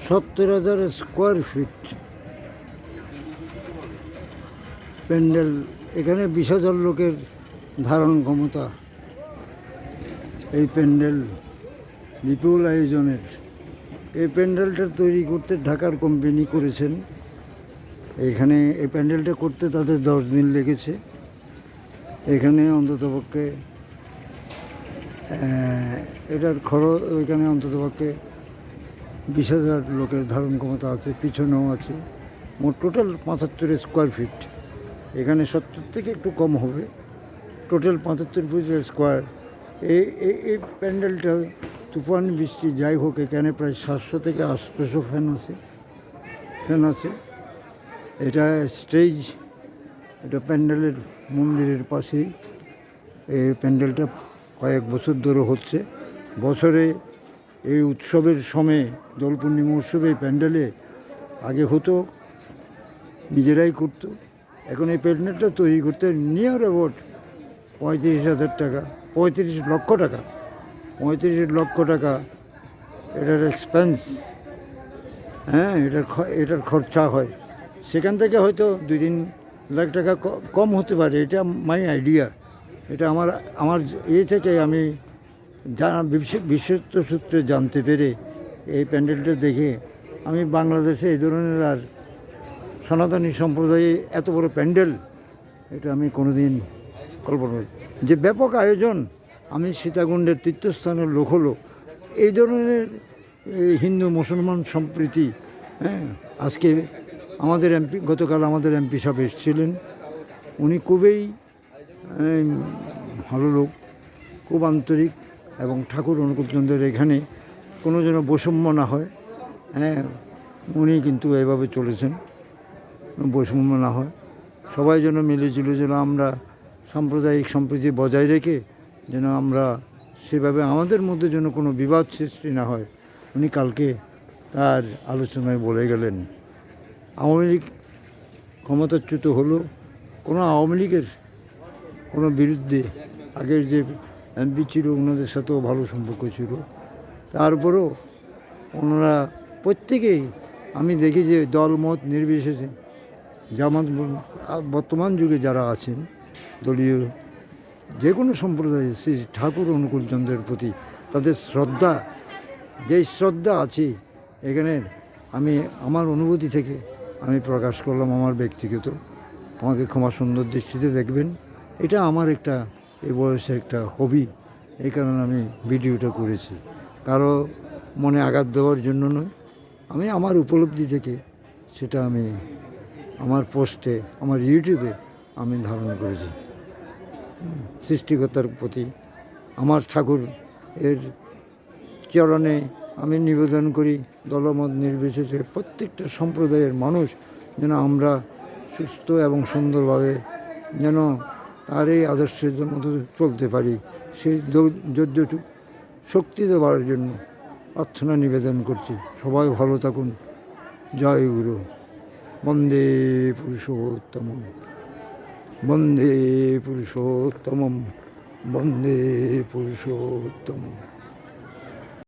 70,000 square feet pandal. এখানে 20,000 লোকের ধারণ ক্ষমতা। এই প্যান্ডেল বিপুল আয়োজনের। এই প্যান্ডেলটা তৈরি করতে ঢাকার কোম্পানি করেছেন। এখানে এই প্যান্ডেলটা করতে তাদের 10 দিন লেগেছে। এখানে অন্ততপক্ষে এটার খরচ, এখানে অন্ততপক্ষে 20,000 লোকের ধারণ ক্ষমতা আছে, পিছনেও আছে। মোট টোটাল 75 স্কোয়ার ফিট। এখানে 70 থেকে একটু কম হবে, টোটাল 75 ফিট স্কোয়ার। এই প্যান্ডেলটা তুফান বৃষ্টি যাই হোক, এখানে প্রায় 700 থেকে 800 ফ্যান আছে। এটা স্টেজ, এটা প্যান্ডেলের মন্দিরের পাশেই। এই প্যান্ডেলটা কয়েক বছর ধরে হচ্ছে। বছরে এই উৎসবের সময়ে, দোল পূর্ণিমা উৎসবে এই প্যান্ডেলে আগে হতো, নিজেরাই করতো। এখন এই প্যান্ডেলটা তৈরি করতে নিয়ার অ্যাবাউট 35,000 টাকা, 35 লক্ষ টাকা, 35 লক্ষ টাকা এটার এক্সপেন্স। হ্যাঁ, এটার খরচা হয়। সেখান থেকে হয়তো 2-3 লাখ টাকা কম হতে পারে। এটা মাই আইডিয়া। এটা আমার থেকে আমি বিশেষত্ব সূত্রে জানতে পেরে এই প্যান্ডেলটা দেখে আমি বাংলাদেশে এই ধরনের আর সনাতনী সম্প্রদায়ে এত বড় প্যান্ডেল, এটা আমি কোনোদিন কল্পনা করি। যে ব্যাপক আয়োজন। আমি সীতাকুণ্ডের তীর্থস্থানের লোক হলো এই ধরনের হিন্দু মুসলমান সম্প্রীতি। হ্যাঁ, আজকে আমাদের গতকাল আমাদের এমপি সাহেব এসেছিলেন। উনি খুবই ভালো লোক, খুব আন্তরিক, এবং ঠাকুর অনুকূলচন্দ্রের এখানে কোনো যেন বৈষম্য না হয়। হ্যাঁ, উনি কিন্তু এভাবে চলেছেন, বৈষম্য না হয়, সবাই যেন মিলেজুলে, যেন আমরা সাম্প্রদায়িক সম্প্রীতি বজায় রেখে যেন আমরা সেভাবে আমাদের মধ্যে যেন কোনো বিবাদ সৃষ্টি না হয়। উনি কালকে তার আলোচনায় বলে গেলেন। আওয়ামী লীগ ক্ষমতাচ্যুত হলো, কোনো আওয়ামী লীগের কোনো বিরুদ্ধে আগের যে এমপি ছিল ওনাদের সাথেও ভালো সম্পর্ক ছিল। তারপরেও ওনারা প্রত্যেকেই, আমি দেখি যে দলমত নির্বিশেষে, যেমন বর্তমান যুগে যারা আছেন দলীয় যে কোনো সম্প্রদায়ের, শ্রী ঠাকুর অনুকূলচন্দ্রের প্রতি তাদের শ্রদ্ধা, যেই শ্রদ্ধা আছে এখানে, আমি আমার অনুভূতি থেকে আমি প্রকাশ করলাম। আমার ব্যক্তিগত, আমাকে ক্ষমা সুন্দর দৃষ্টিতে দেখবেন। এটা আমার একটা এই বয়সে একটা হবি, এই কারণে আমি ভিডিওটা করেছি। কারো মনে আঘাত দেওয়ার জন্য নয়, আমি আমার উপলব্ধি থেকে সেটা আমি আমার পোস্টে, আমার ইউটিউবে আমি ধারণ করেছি। সৃষ্টিকর্তার প্রতি আমার ঠাকুর এর চরণে আমি নিবেদন করি, দলমত নির্বিশেষে প্রত্যেকটা সম্প্রদায়ের মানুষ যেন আমরা সুস্থ এবং সুন্দরভাবে যেন তার এই আদর্শের মতো চলতে পারি, সেই যজ্ঞ শক্তি দেওয়ার জন্য প্রার্থনা নিবেদন করছি। সবাই ভালো থাকুন। জয় গুরু। বন্দে পুরুষোত্তমম, বন্দে পুরুষোত্তমম, বন্দে পুরুষোত্তমম।